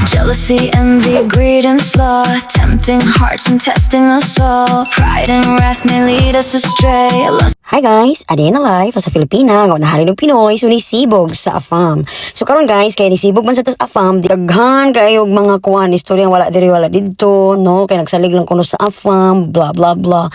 Jealousy, envy, greed, and sloth, tempting hearts and testing us all. Pride and wrath may lead us astray. Hi guys, Adi na live sa Filipina, nga nahari ng Pinoy, so nisibog sa AFAM. So karon guys, kaya nisibog man sa tas AFAM, daghan kayo mga kuan, istorya wala diri wala dito, no? Kaya nagsalig lang kuno sa AFAM, blah blah blah.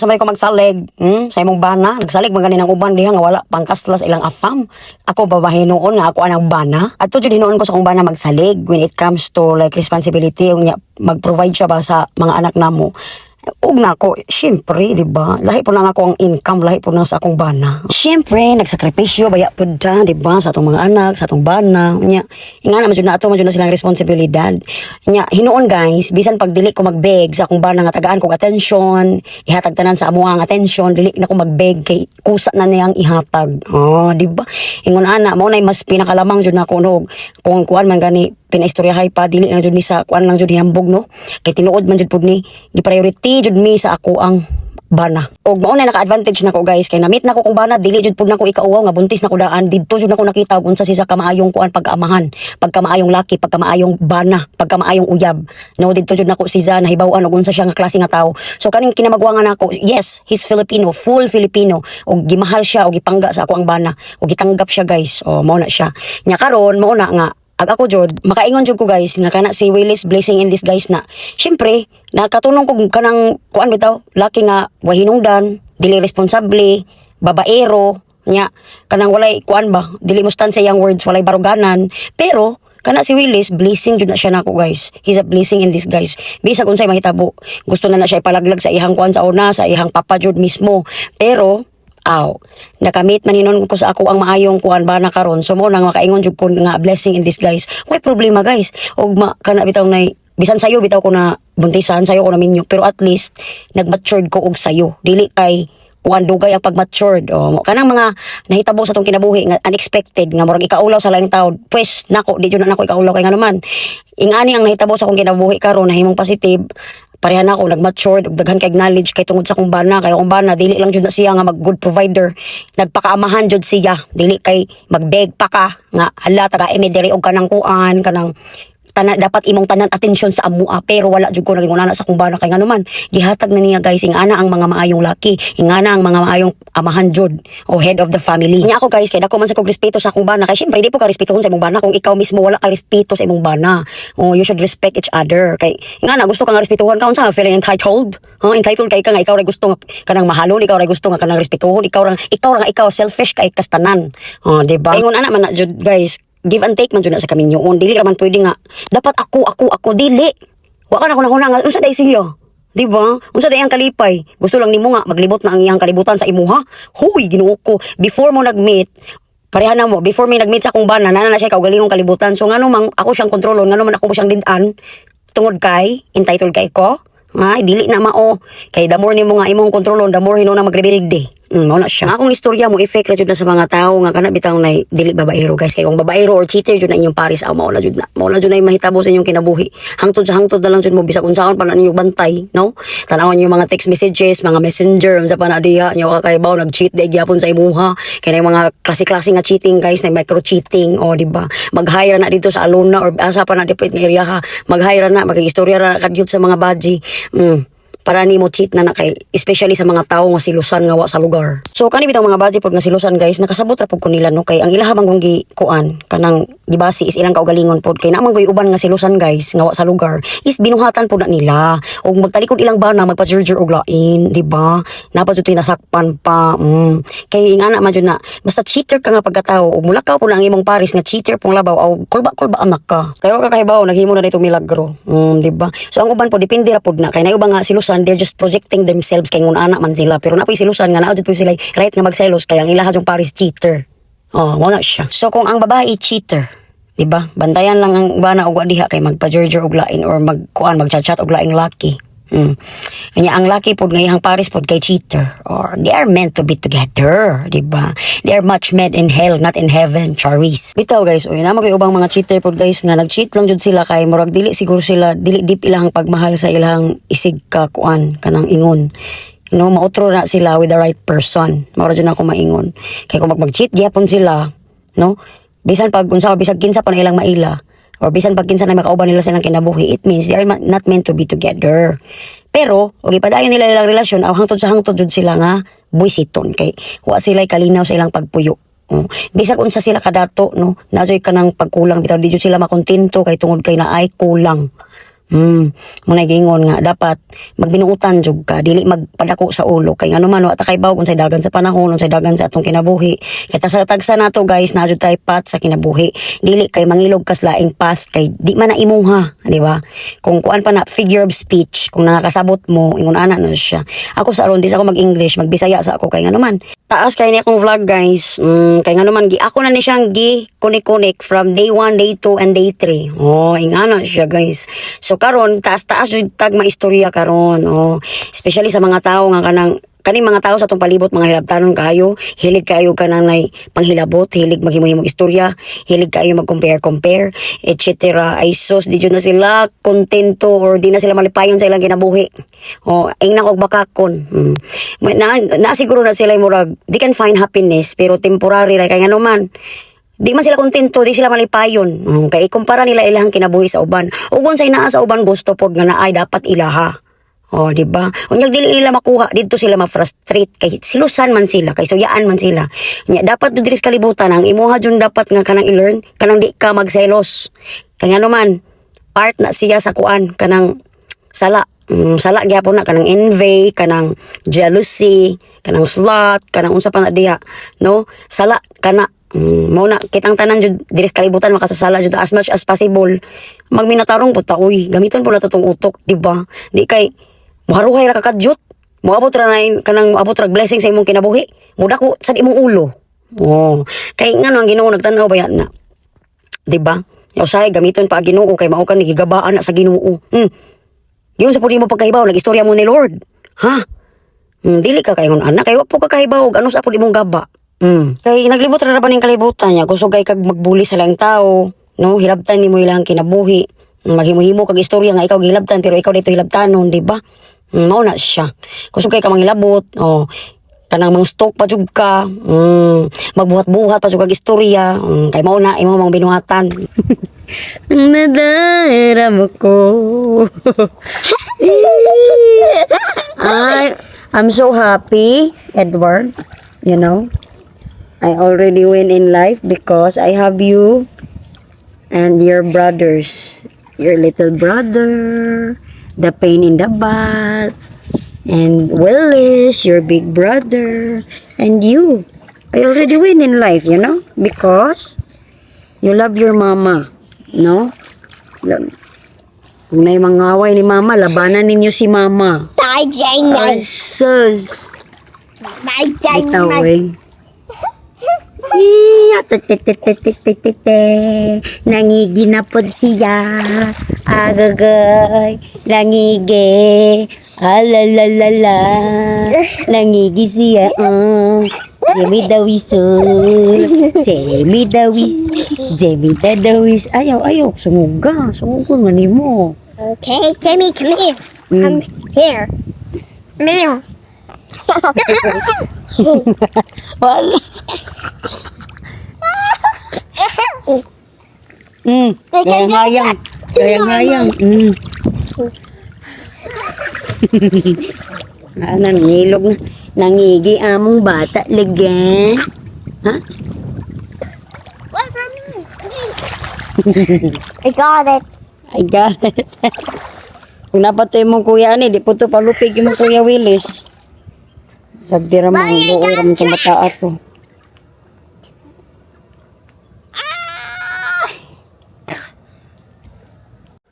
Sa may ko magsalig, sa imong bana, nagsalig man ganin ang uban diha nga wala pangkaslas ilang AFAM. Ako babae noon nga ako anang bana. At to jud hinoon ko sa akong bana magsalig when it comes to like responsibility, unya mag-provide siya ba sa mga anak namo. Ug na ko, syempre, di ba? Lahi po na nga ako ang income, lahi po na sa akong bana. Syempre, nagsakripisyo, baya po dyan, di ba? Sa atong mga anak, sa atong bana. Nya, nga naman na ato, madyo na silang responsibilidad. Nya, hinuon guys, bisan pag dili ko magbeg sa akong bana nga tagaan kong atensyon, ihatag tanan sa amo ang atensyon, dili na ko magbeg kay kusa na niyang ihatag. Oh, di ba? Ingon ana, mo na mas pinakalamang jud na kunog. Kung kuan man gani pinaistoryahay pa dili na jud ni sa kuan lang jud hambog no kay tinuod man jud pud ni gi-priority jud mi sa ako ang bana. Og mao na naka-advantage nako guys kay na-meet nako kung bana dili jud pud nako ikauwaw nga buntis nako daan didto jud nako nakita og unsa siya kamaayong kuan pagkaamahan, pagkamaayong laki, pagkamaayong bana, pagkamaayong uyab. No didto jud nako siya nahibaw-an og unsa siya nga klase nga tawo. So kaning kinamagwangan nako, yes, he's Filipino, full Filipino og gimahal siya og gipangga sa ako ang bana og gitanggap siya guys. Oh mao na siya. Nya karon mao na nga ako jud makaingon jud ko guys nga kana si Willis blessing in this guys na syempre nakatulong ko kanang kuan bitaw laki nga wahinungdan dili responsable babaero nya kanang walay kuan ba dili mo stand sa iyang words walay baruganan pero kana si Willis blessing jud na siya nako guys. He's a blessing in this guys. Bisag unsay mahitabo gusto na siya ipalaglag sa ihang kuan sa una sa ihang papa jud mismo pero nakamit maninon ko sa ako ang maayong kuan ba na karon so mo nang makaingon jud ko nga blessing in disguise. Way problema guys og kana bitaw nay bisan sayo bitaw ko na buntisan sayo ko na minyo pero at least nagmatured ko og sayo dili kay kuan dugay ang pag-matured kanang mga nahitabo sa tong kinabuhi nga unexpected nga murag ikaulaw sa laing taon pues nako di jud na nako ikaulaw kay nga naman ingani ang nahitabo sa akong kinabuhi karon nahimong positive pareha na ako nag-matured ug daghan kay knowledge kay tungod sa akong bana kay akong bana dili lang jud na siya nga mag good provider nagpakaamahan jud siya dili kay magbeg pa ka nga hala taga diri og kanang kuan kanang dapat imong tanan atensyon sa amua pero wala jud ko naging una sa akong bana kay nganuman gihatag na niya guys ingana ang mga maayong laki ingana ang mga maayong amahan jud o head of the family nya ako guys kay dako man sa kog respeto sa akong bana kay syempre di po ka respetohon sa imong bana kung ikaw mismo wala ka respeto sa imong bana you should respect each other kay ingana gusto ka nga respetohon ka unsa feeling entitled entitled kay ka nga ikaw ra gusto nga kanang mahalon ikaw ra gusto nga kanang respetohon ikaw ra ikaw selfish kay kastanan di ba ingon ana man na jud guys give and take man jud na sa kaminyoon dili ra man pwede nga dapat ako dili wa ka na kunang unsa day siya di ba unsa day ang kalipay gusto lang nimo nga maglibot na ang iyang kalibutan sa imuha huy Ginoo ko before mo nagmeet pareha na mo before may nagmeet sa akong bana na siya kaugalingong kalibutan so ngano man ako siyang kontrolon ngano man ako siyang didan tungod kay entitled kay ko nga dili na mao kay the more nimo nga imong kontrolon the more hino na magrebelde mao na siya akong istorya mo effect ra jud na sa mga tawo nga kana bitaw nay dili babaero guys kay kung babaero or cheater jud na inyong paris mao na jud na mahitabo sa inyong kinabuhi hangtod na lang jud mo bisag unsaon pa na ninyong bantay no tanawon niyo mga text messages mga messenger unsa pa na diha nyo ka kay baw nag-cheat day gyapon sa imuha kay mga klase nga cheating guys na micro cheating di ba mag-hire na dito sa Alona or asa pa na dipit nga area ha mag-hire na mag-istorya ra kadyot sa mga badji para ni mo cheat na kay especially sa mga tao nga silusan nga wa sa lugar. So kani bitaw mga budget pod nga silusan guys nakasabot ra pud ko nila no kay ang ilaha bang kung kuan kanang gibasi is ilang kaugalingon pod kay naman goy uban nga silusan guys nga wa sa lugar is binuhatan pod na nila og magtalikod ilang bana magpa-jerjer og lain di ba napa jud nasakpan pa kay ingana man jud na basta cheater ka nga pagkatao og mulakaw po na ang imong paris nga cheater pong labaw og kulba anak ka kay wa ka kahibaw naghimo na dito milagro di ba so ang uban po depende ra pod na kay nay uban nga silusan they're just projecting themselves kay ngun ana man sila pero napoy silusan nga naadto po sila right nga magselos kay ang ilaha jung paris cheater wala siya so kung ang babae cheater di ba bantayan lang ang bana og diha kay magpa-jerjer og lain or magchat og laing laki Nya ang lucky pod nga iyang pares pod kay cheater. Or they are meant to be together, di ba? They are much met in hell, not in heaven, Charis. Bitaw guys, uy, na magay ubang mga cheater pod guys nga nag-cheat lang jud sila kay murag dili siguro sila dili deep ilang pagmahal sa ilang isig ka kuan kanang ingon. No, mautro na sila with the right person. Mao ra jud ako maingon. Kay kung mag-cheat gyapon sila, no? Bisan pag unsa bisag kinsa pa na ilang maila or bisan pag kinsa na makauban nila silang kinabuhi, it means they are not meant to be together. Pero og ipadayon nila ilang relasyon aw hangtod sa hangtod jud sila nga buisiton kay wa sila kalinaw sa ilang pagpuyo. Bisag unsa sila kadato no, nazoy kanang pagkulang bitaw di jud sila makontento kay tungod kay naay kulang. Muna gingon nga dapat magbinuutan jud ka dili magpadako sa ulo kay ano man wa ta kay baw unsay dagan sa panahon unsay dagan sa atong kinabuhi kay sa tagsa nato guys na jud tay path sa kinabuhi dili kay mangilog kas laing path kay di man na imuha di ba kung kuan pa na figure of speech kung nakakasabot mo ingon ana na siya ako sa aron di sa ako mag-English magbisaya sa ako kay ano man taas kay ni akong vlog guys kay ano man gi ako na ni siyang gi kunik from day 1 day 2 and day 3 ingana siya guys so karon taas jud tag maistorya karon especially sa mga tao nga kaning mga tao sa atong palibot mga hilabtanon kayo hilig kayo kanang nay panghilabot hilig maghimo-himong istorya hilig kayo mag-compare etc. ay sus di jud na sila kontento or di na sila malipayon sa ilang kinabuhi ing na og bakakon na siguro na sila murag they can find happiness pero temporary ra kay ngano man di man sila kontento, di sila malipayon. Kaya ikumpara nila ilahang kinabuhi sa uban. Ug unsay naa sa uban gusto pod nga naay dapat ilaha. Di ba? Unyag dili nila makuha didto sila ma-frustrate kay silusan man sila, kay suyaan man sila. Nya dapat diri sa kalibutan ang imuha jud dapat nga kanang i-learn, kanang di ka magselos. Kay ngano man part na siya sa kuan kanang sala. Sala gyapon na kanang envy, kanang jealousy, kanang slut, kanang unsa pa na diha, no? Sala kana mao na kitang tanan jud diri sa kalibutan makasasala jud as much as possible magminatarong pud ta uy gamiton pud nato tong utok di ba di kay maharuhay ra kakadyot moabot ra na kanang moabot ra blessing sa imong kinabuhi mudako sa imong ulo kay ngano ang Ginoo nagtan-aw ba na di ba usay gamiton pa ang Ginoo kay mao kan gigabaan na sa Ginoo giun sa pud mo pagkahibaw nagistorya mo ni Lord ha dili ka kayon anak kay wa po ka kahibaw ano sa pud imong gaba kay naglibot ra ba ning kalibutan niya kusog kay kag magbuli sa laing tao no hilabtan nimo ilang kinabuhi maghimo-himo kag istorya nga ikaw gihilabtan pero ikaw dito hilabtanon di ba mao na siya kusog kay ka manghilabot kanang mga stalk pa jud ka magbuhat-buhat pa jud kag istorya kay mao na imo mang binuhatan ang nadaram ko I'm so happy Edward you know I already win in life because I have you and your brothers. Your little brother, the pain in the butt, and Willis, your big brother, and you. I already win in life, you know, because you love your mama, no? Kung na yung mga away ni mama, labanan ninyo si mama. Ay, sus. Bitaw, eh. Nangiginapod siya agagay nangigi alalalala nangigi siya Jemi dawis ayaw sumuga nga nimo Okay, Jamie, come here. Come here. Meow. wala hayang nangilog na nangigi among bata lagi ha What from me? I got it. kung napatoy mong kuya ni di po to palupig yung kuya Willis sagdira mo ang buoy ramon sa bata ako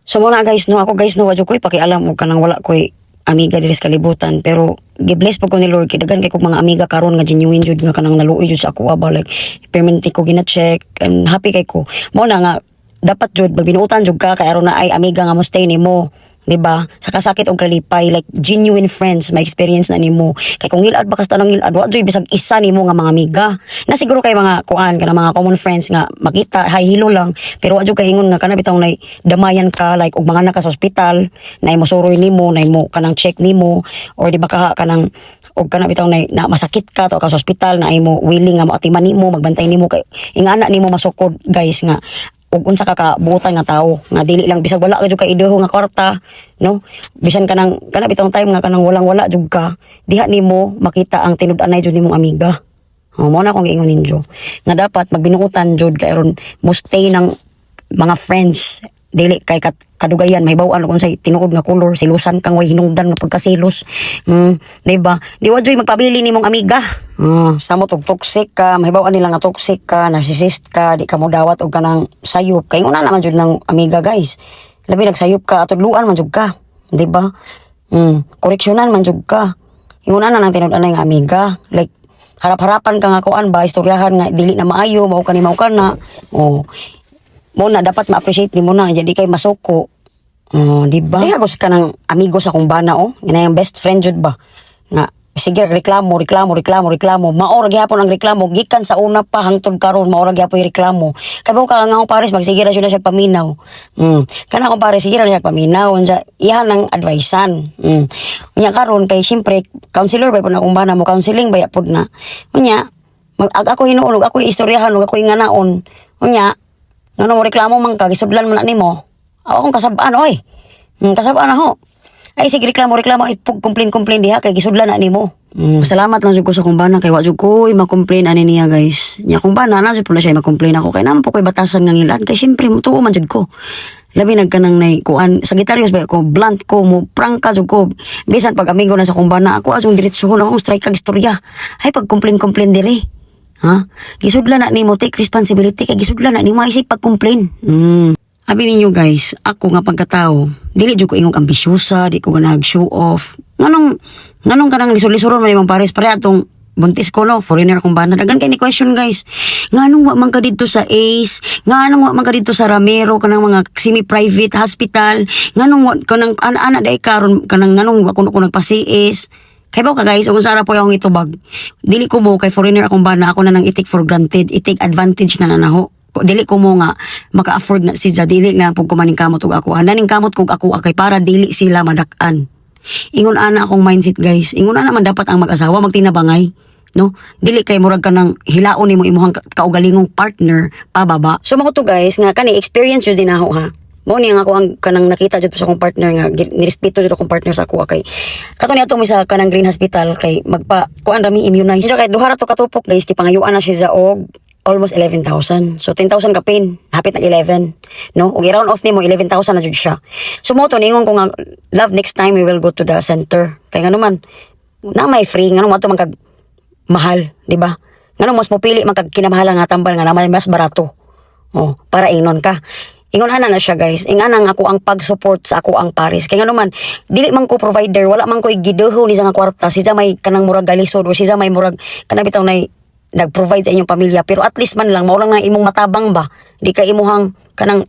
so muna guys no ako guys no wadyo ko'y pakialam mo kanang wala ko'y amiga diri sa kalibutan pero gibless po ko ni Lord kay daghan kay ko mga amiga karon nga genuine jud nga kanang naluoy jud sa ako aba like permanente ko gina-check and happy kay ko mo na nga dapat jud magbinuutan jud ka kay aron na ay amiga nga mo stay nimo Diba? Sa kasakit o kalipay, like genuine friends, may experience na nimo. Kay kung hilad ba kasta nang hilad, wa joy bisag isa nimo nga mga amiga. Na siguro kay mga kuan kana mga common friends nga makita hay hilo lang, pero wa joy kay ingon nga kana bitaw nay damayan ka like og mga naka sa ospital, na imo suroy nimo, na imo kanang check nimo or di ba ka kanang og kana bitaw na masakit ka to ka sa ospital na imo willing nga maatiman nimo, magbantay nimo kay ingana nimo masukod guys nga ug unsa ka kabuotan nga tawo nga dili lang bisag wala ka jud ka ideho nga kwarta no bisan kanang kana bitong time nga kanang walang wala jud ka diha nimo makita ang tinud-anay jud nimong amiga. Mo na akong giingon ninyo nga dapat magbinuotan jud kay aron mo stay ng mga friends dili kay kadugayan may bawaan kung say tinuod nga color silusan kang way hinungdan nga pagkasilos. Diba di wa joy magpabili nimong amiga. Samot og toxic ka may bawaan nila nga toxic ka narcissist ka di ka mo dawat og kanang sayop kay una naman jud ng amiga guys labi nagsayop ka atudluan man jud ka diba koreksyonan man jud ka inguna na nang tinud-anay nga amiga like harap-harapan ka nga kuan ba istoryahan nga dili na maayo mao kani mao kana mo na dapat ma-appreciate nimo na jadi kay masuko. Di ba? Di agos ka ng amigo sa kung bana ina yung best friend jud ba nga sige reklamo maor gyapon ang reklamo gikan sa una pa hangtod karon maor gyapon yung reklamo kay ka nga pares magsige ra siya paminaw. Kana ko pares sige ra siya paminaw unya iha nang advicean. Unya karon kay syempre counselor ba po na kung bana mo counseling ba yapod na unya ako hinuon ako istoryahan ako inganaon unya ngano mo reklamo man ka gisudlan man na nimo aw akong kasab-an oy kasab-an ho ay sige reklamo ipug complain diha kay gisudlan na nimo. Salamat lang jud ko sa kumbana kay wa jud ko ma-complain ani niya guys nya kumbana na jud po na siya ma-complain ako kay nampo koy batasan nga ngilad kay syempre mutuo man jud ko labi nagkanang nay kuan Sagittarius ba ko blunt ko mo prangka jud ko bisan pag amigo na sa kumbana ako asong diretsuhon akong strike kag istorya ay pag complain dire. Gisudlan na nimo take responsibility kay gisudlan na nimo isip pag-complain. Abi ninyo guys, ako nga pagkatao, dili jud ko ingong ambisyosa, di ko ganag show off. Nganong kanang lisod-lisoron man imong pares pare atong buntis ko no, foreigner kung bana. Dagan kay ni question guys. Nganong wa man ka didto sa ACE? Nganong wa man ka didto sa Ramiro kanang mga semi-private hospital? Nganong wa kanang ana dai karon kanang nganong wa kuno ko nagpa-CS? Kaya ba ka guys, kung sara po yung itubag, dili ko mo kay foreigner akong bana, ako na nang i-take for granted, i-take advantage na nanaho. Dili ko mo nga, maka-afford na siya, dili lang po kumaning kamot og ako. Hananing kamot kog ako kay para dili sila madakan. Ingon ana akong mindset guys, ingon ana man dapat ang mag-asawa, magtinabangay. No? Dili kay murag ka ng hilaon nimo imuhang kaugalingong partner, pababa. So mga to guys, nga kani experience yun din ako ha. Mo ni nga ako ang kanang nakita jud sa akong partner nga nirespeto jud akong partner sa ako kay kato ni ato mi sa kanang Green Hospital kay magpa kuan rami immunize kay duha ra to katupok guys di pangayuan na siya sa og almost 11,000 so 10,000 ka pin hapit na 11 no og i-round off nimo 11,000 na jud siya so mo to ningon ko nga love next time we will go to the center kay ngano man na may free ngano mo to man kag mahal di ba ngano mas mopili man kag kinamahalan nga tambal nga na may mas barato para ingnon ka. Ingon ana na siya guys. Ingana nga ako ang pag-support sa ako ang pares. Kaya nga naman, dili man ko provider, wala man ko igiduho ni sa nga kwarta. Siya may kanang murag galisod o siya may murag kanang bitaw na nag-provide sa inyong pamilya. Pero at least man lang, maulang na imong matabang ba. Di ka imuhang kanang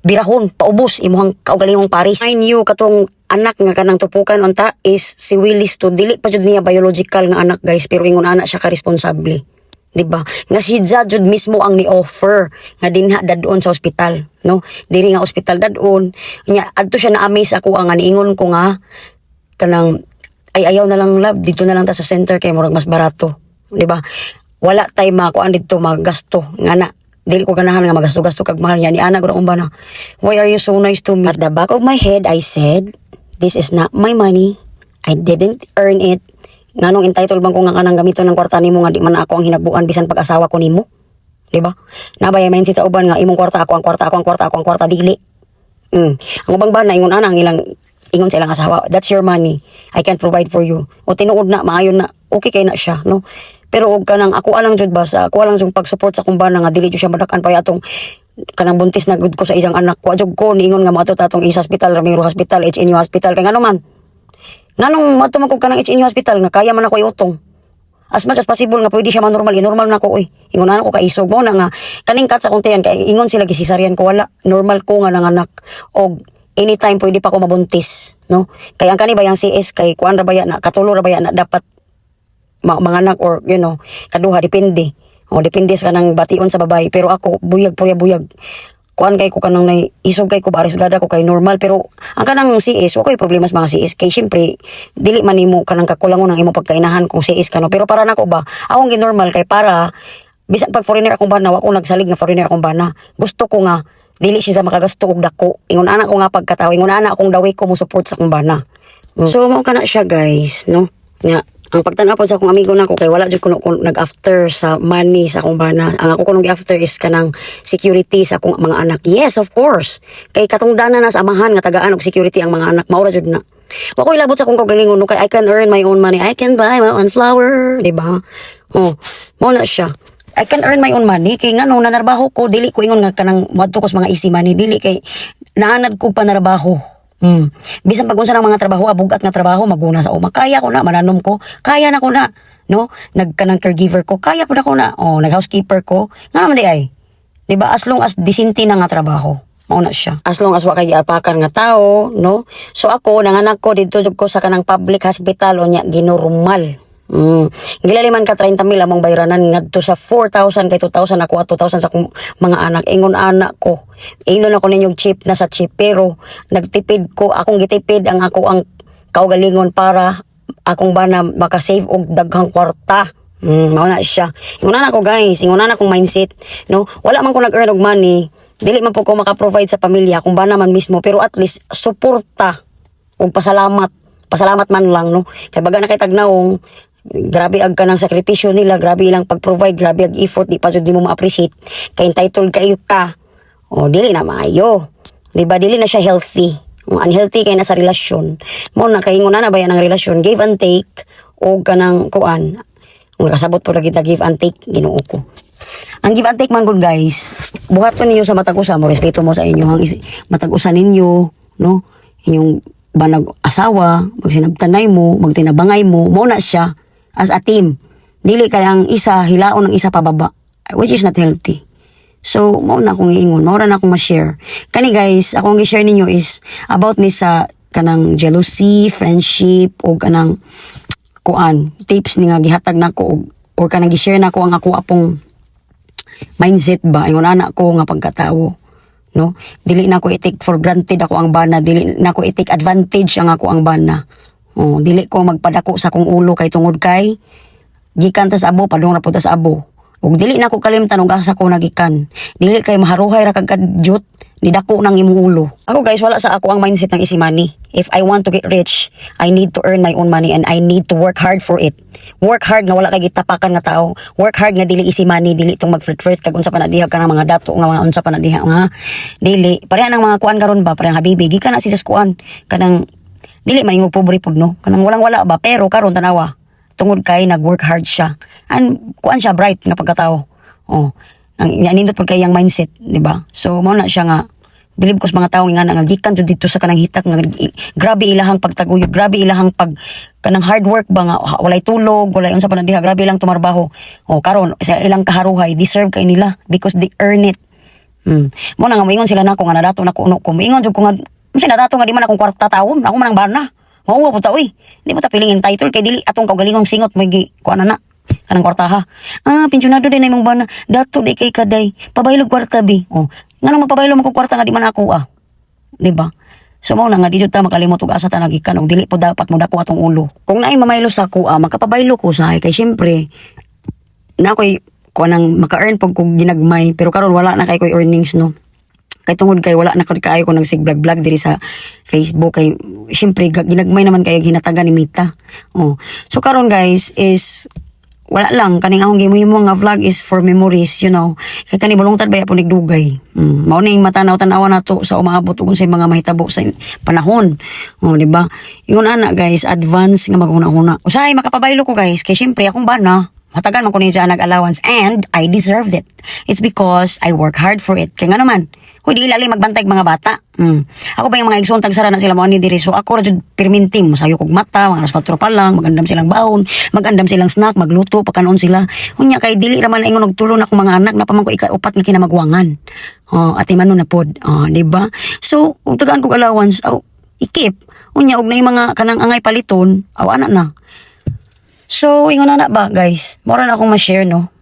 birahon, paubos, imuhang kaugalingong pares. I knew katong anak nga kanang tupukan unta is si Willis to. Dili pa jud niya biological nga anak guys. Pero ingon ana siya ka-responsable. Diba? Nga si jud mismo ang ni-offer nga dinha dadon sa ospital, no? Diri nga ospital dadon. Nya adto siya na amaze ako ang niingon ko nga kanang ay ayaw na lang love dito na lang ta sa center kay murag mas barato, diba? Wala tay makuan dito magasto nga na dili ko ganahan nga magasto-gasto kag mahal niya ni ana gud akong bana. Why are you so nice to me? At the back of my head I said, this is not my money. I didn't earn it. Nganong entitled bang ko nga kanang gamiton ng kwarta nimo nga di man ako ang hinagbuan bisan pag-asawa ko nimo? Di ba? Nabay mindset sa uban nga imong kwarta ako ang kwarta dili. Ang ubang bana ingon ana ang ilang ingon sa ilang asawa, that's your money. I can provide for you. O tinuod na maayon na okay kay na siya, no? Pero og kanang ako alang jud ba sa ako alang jud pag-support sa kumbana nga dili jud siya madakan pa atong kanang buntis na gud ko sa isang anak ko jud ko niingon nga mato tatong is hospital Ramiro Hospital HNU Hospital kay ngano man nganong matumag ko kanang HNU Hospital nga kaya man ako iutong. As much as possible nga pwede siya man normal na ko ingon ana ko kaisog mo na nga kaning kat sa kong tiyan kay ingon sila gisisaryan ko wala normal ko nga nanganak og anytime pwede pa ako mabuntis, no? Kaya ang kani ba yung CS kay kuan ra ba yan na katulo ra ba yan na dapat mga anak or kaduha depende. O depende sa kanang bation sa babae, pero ako buyag kuan kay ko kanang isog kay ko baris gada ko kay normal, pero ang kanang CS okay problema sa mga CS kay syempre dili man nimo kanang kakulangon ng imo pagkainahan kung CS kano, pero para nako ba akong ginormal kay para bisan pag foreigner akong bana wa ko nagsalig nga foreigner akong bana, gusto ko nga dili siya sa makagasto og dako, ingon ana ko nga pagkatawo, ingon ana akong daway ko mo support sa akong bana. So mao kana siya guys, no, nga ang pagtanaw po sa akong amigo nako kay wala jud kuno nag-after sa money sa akong bana. Ang ako kunong after is kanang security sa akong mga anak. Yes, of course. Kay katungdanan na sa amahan nga tagaan og security ang mga anak. Maura jud na. Wa ko ilabot sa akong kagalingon no kay I can earn my own money. I can buy my own flower, di ba? Oh, mao na siya. I can earn my own money kay nganong nanarbaho ko dili ko ingon nga kanang moadto ko sa mga easy money, dili kay naanad ko pa narbaho. Bisan pag unsa ng mga trabaho abugat nga trabaho maguna sa uma kaya ko na mananom ko kaya na ko na no nagkanang caregiver ko kaya po na ko na nag housekeeper ko nga naman di ay di ba as long as disente na nga trabaho mao na siya as long as wa kay apakan nga tao no. So ako nanganak ko dito jud ko sa kanang public hospital o nya ginormal. Gilaliman ka 30,000 among bayranan ngadto sa 4,000 kay 2,000 ako at 2,000 sa akong mga anak. Ingon anak ko. Ingon ako ninyong chip na sa chip pero nagtipid ko akong gitipid ang ako ang kaugalingon para akong bana makasave og daghang kwarta. Mao na siya. Ingon anak ko guys, ingon anak kong mindset, no. Wala man ko nag-earn og money, dili man po ko maka-provide sa pamilya kung bana man mismo pero at least suporta og pasalamat man lang no. Kay baga na kay tagnaong grabe ag kanang sakripisyo nila, grabe ilang pag-provide, grabe ag effort, di pa jud di mo ma-appreciate kay entitled kayo ka. Dili na maayo. Di ba dili na siya healthy. Unhealthy kay na sa relasyon. Mo na kay ingon na ba yan ang relasyon, give and take o kanang kuan. Kasabot po lagi ta give and take Ginoo ko. Ang give and take man gud guys, buhaton ninyo sa matag usa mo, respeto mo sa inyong matag usa ninyo, no? Inyong banag asawa, magsinabtanay mo, magtinabangay mo, mo na siya as a team. Dili kay ang isa hilaon ng isa pababa, which is not healthy. So mo na akong iingon, mo na akong ma-share. Kani guys, akong gi-share ninyo is about ni sa kanang jealousy, friendship o kanang kuan, tips ni nga gihatag nako or kanang gi-share nako ang ako apong mindset ba ingon anak ko nga pagkatao. No, dili na ko i-take for granted ako ang bana, dili na ko i-take advantage ang ako ang bana. Dili ko magpadako sa kong ulo kay tungod kay gikan ta sa abo padung ra pud ta sa abo. Ug dili na ko kalimtan og asa ko nagikan. Dili kay maharuhay ra kag kadyot ni dako nang imong ulo. Ako guys, wala sa ako ang mindset ng easy money. If I want to get rich, I need to earn my own money and I need to work hard for it. Work hard nga wala kay gitapakan nga tao. Work hard nga dili easy money, dili tong mag-flirt kag unsa pa na diha ka ng mga dato nga mga unsa pa na diha nga. Dili pareha nang mga kuan karon ba, parehang habibi gikan na si sa kuan kanang dili man imong pobre pud no. Kanang walang wala ba pero karon tanawa. Tungod kay nag-work hard siya. And kuan siya bright nga pagkatao. Ang nindot pud kay yang mindset, di ba? So mao na siya nga bilib ko sa mga tao nga gikan jud dito sa kanang hitak nga grabe ilahang pagtaguyod, grabe ilahang pag kanang hard work ba nga walay tulog, walay unsa pa na diha, grabe ilang tumarbaho. Karon sa ilang kaharuhay deserve kay nila because they earn it. Mo na nga moingon sila nako nga nadato na kuno ko. Moingon jud ko nga unsa nadato nga di man akong kwarta taon, ako man ang bana. Mao po ta oy. Di pa ta piling title kay dili atong kaugalingong singot mo gi kuan na kanang kwarta ha. Pensionado din na imong bana. Dato di kay kaday. Pabaylog kwarta bi. Ngano mapabaylo mo ko kwarta nga di man ako di ba? So mao na nga di jud ta makalimot og asa ta nagikan og dili po dapat mo dako atong ulo. Kung naay mamaylo sa ako makapabaylo ko sa kay syempre na koy kuanang maka-earn pag kog ginagmay pero karon wala na kay koy earnings no. Kay tungod kay wala na kaayo ko nagsig vlog diri sa Facebook kay syempre ginagmay naman kay ginatagan ni Mita. So karon guys is wala lang kaning akong gihimo nga vlog is for memories, you know. Kay kani bulungtad baya po nigdugay. Mao ning matanaw-tanawa nato sa umaabot ug unsay mga mahitabo sa panahon. Di ba? Ingon ana guys, advance nga maghuna-huna. Usahay makapabaylo ko guys kay syempre akong bana matagan man ko ni nag allowance and I deserved it. It's because I work hard for it. Kaya nga naman, Hoy, di lali magbantay mga bata. Ako ba yung mga igsuon tagsara na sila mo ani diri. So ako ra jud permintim, masayo kog mata, mga alas 4 pa lang, magandam silang baon, magandam silang snack, magluto pagkanon sila. Unya kay dili ra man ingon og tulo na akong mga anak na pa man ko ika-upat nga kinamagwangan. Ati man na pod, di ba? So ug tagaan kog allowance, ikip. Unya og nay mga kanang angay paliton, ana na. So ingon na ba guys? Mora na akong ma-share no.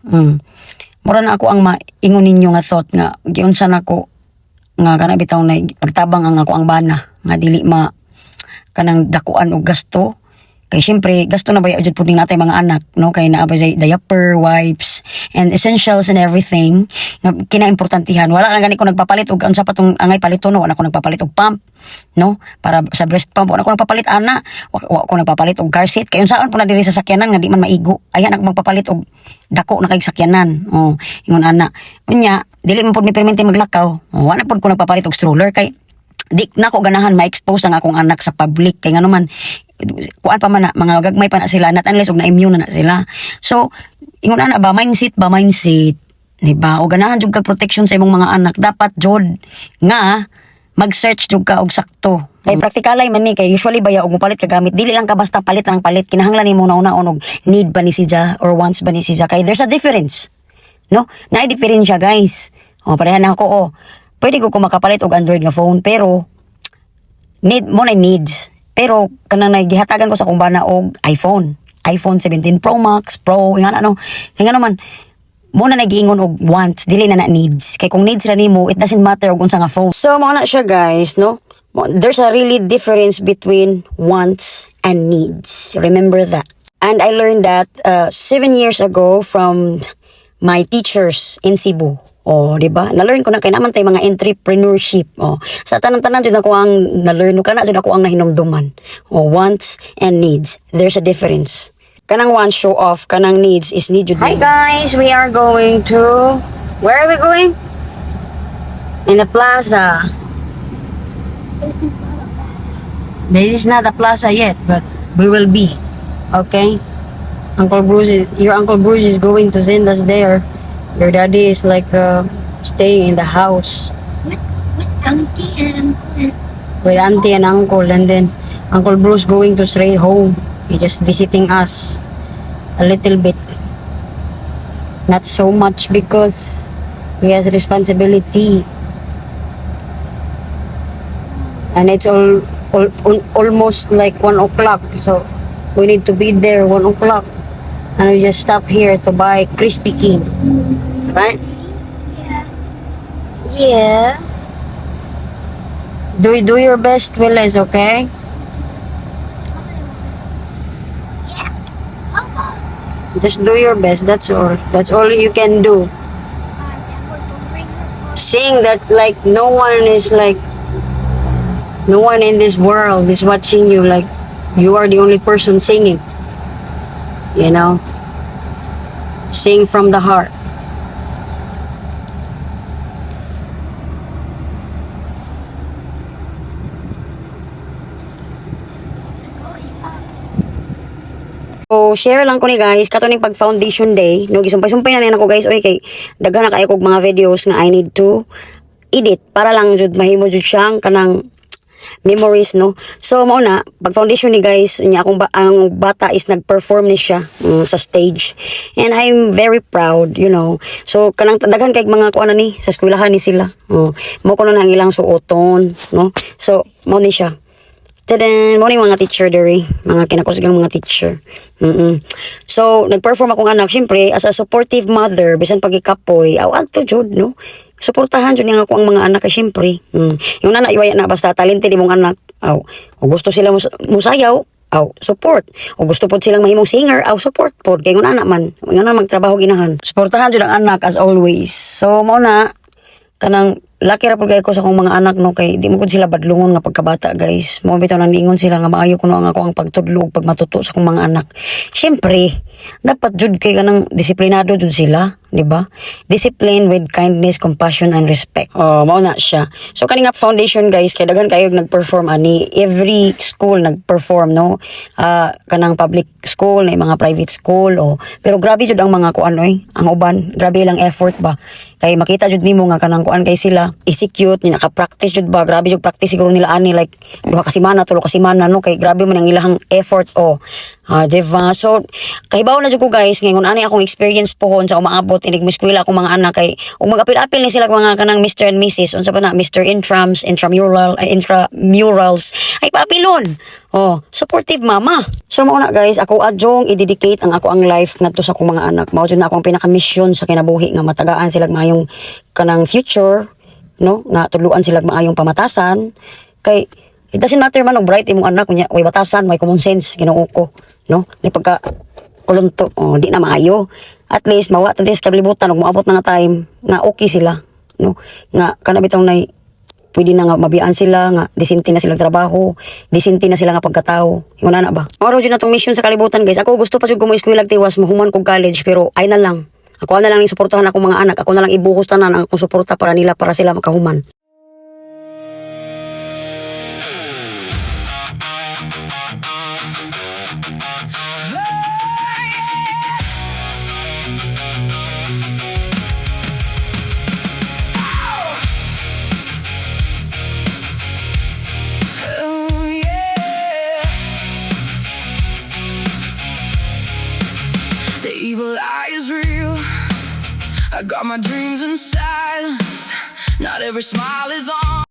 Mura na ako ang maingon ninyo nga thought nga giunsa nako nga kana bitaw na pagtabang ang ako ang bana nga dili kanang dakuan og gasto kay syempre gasto na ba jud pud ning natay mga anak no kay naa ba diaper, wipes and essentials and everything nga kinaimportantihan. Wala lang gani ko nagpapalit og unsa pa tong angay paliton no, wala ko nagpapalit og pump no para sa breast pump, wala ko nagpapalit ana, wala ko nagpapalit og car seat kay unsaon po na diri sa sakyanan nga di man maigo. Ayan ako magpapalit og dako na kay sakyanan. Ingon ana. Unya, dili man pud mi permente maglakaw. Wala pud ko nagpapalit og stroller kay di na ko ganahan ma-expose ang akong anak sa public kay ngano man kuan pa man na, mga gagmay pa na sila not unless og na-immune na sila. So, ingon ana ba mindset, di ba? O ganahan jud kag protection sa imong mga anak dapat jud nga mag-search jud ka og sakto. Kay praktikalay man ni kay usually baya og mopalit ka gamit dili lang ka basta palit lang palit kinahanglan nimo nauna-una og need ba ni siya or wants ba ni siya kay there's a difference. No? Naay diferensya guys. Pareha na ako pwede ko makapalit og Android nga phone pero need mo na needs. Pero kanang nagihatagan ko sa akong bana og iPhone 17 Pro Max, Pro, ingana no. Kaya naman mo na nagiingon og wants, dili na needs. Kay kung needs ra nimo, it doesn't matter og unsa nga phone. So mo na siya guys, no? There's a really difference between wants and needs. Remember that. And I learned that 7 years ago from my teachers in Cebu. Di ba? Na-learn ko na kay naman tay mga entrepreneurship. Sa tanan-tanan jud ako ang na-learn ko kana jud ako ang nahinumduman. Wants and needs. There's a difference. Kanang wants show off, kanang needs is need jud. Hi guys, we are going to where are we going? In the plaza. This is not the plaza yet, but we will be. Okay? Your Uncle Bruce is going to send us there. Your daddy is like staying in the house with auntie and uncle, and then Uncle Bruce going to stay home. He's just visiting us a little bit, not so much because he has responsibility, and it's almost like 1 o'clock, so we need to be there 1 o'clock. And we just stop here to buy Krispy Kreme. Right? Yeah. Do your best, Willis, okay? Just do your best, that's all. That's all you can do. Sing that like no one in this world is watching you, like you are the only person singing. You know? Sing from the heart. So, share lang ko ni guys, kato ning pag foundation day, no, gisumpay-sumpay na ako guys, oy, kay daghan na kayo kog mga videos nga I need to edit para lang jud mahimo jud siyang kanang memories, no. So mao na pag foundation ni guys nya akong ang bata is nagperform ni siya sa stage, and I'm very proud, you know. So kanang daghan kay mga kuan ni sa eskwelahan ni sila, mo ko na ang ilang suoton, no. So mao ni siya. Tadan, mo ni mga teacher dere, mga kinakusgang mga teacher. So nagperform akong anak, syempre as a supportive mother bisan pagikapoy adto jud, no. Suportahan jud nga ako ang mga anak kay syempre. Yung nana iwaya na basta talented imong anak. O gusto sila musayaw, support. O gusto pod silang mahimong singer, support pod kay nana man. Ngano magtrabaho ginahan. Suportahan jud ang anak as always. So mao na kanang laki ra pud kay ko sa akong mga anak, no, kay di mo gud sila badlungon nga pagkabata guys. Mo bitaw nang niingon sila nga maayo kuno ang ako ang pagtudlo ug pagmatuto sa akong mga anak. Syempre dapat jud kay kanang disiplinado jud sila. di ba? Discipline with kindness, compassion, and respect. Oh, mao na siya. So kaning nga foundation guys, kay daghan kayo nag-perform ani every school nag-perform no. Kanang public school na mga private school pero grabe jud ang mga kuan ang uban, grabe lang effort ba. Kay makita jud nimo nga kanang kuan kay sila execute ni naka-practice jud ba, grabe jud practice siguro nila ani like 2 ka semana, 3 ka semana no, kay grabe man ang ilahang effort diba? So kahibaw na jud ko guys ngayon ani akong experience pohon sa umaabot inig mo eskwela akong mga anak kay ug mag-apil-apil ni sila mga kanang Mr. and Mrs. unsa pa na Mr. Intrams, intramurals ay paapilon. Supportive mama. So mao na guys, ako adjong i-dedicate ang ako ang life ngadto sa akong mga anak. Mao jud na akong pinaka-mission sa kinabuhi nga matagaan sila maayong kanang future, no? Nga tuluan sila maayong pamatasan. Kay it doesn't matter man og bright imong anak kunya way batasan, may common sense Ginoo ko, no? Ni pagka kulunto, di na maayo. At least mawa ta dis kablibutan ug moabot na nga time nga okay sila, no? Nga kana bitong nay pwede na nga mabiyaan sila nga disinti na silang trabaho, disinti na sila nga pagkatao. Ingon na ba? Oro jud natong mission sa kalibutan guys. Ako gusto pa jud ko mo eskwela tiwas mahuman kog college pero ay na lang. Ako na lang suportahan akong mga anak. Ako na lang ibuhos tanan ang akong suporta para nila para sila makahuman. The evil eye is real. I got my dreams in silence. Not every smile is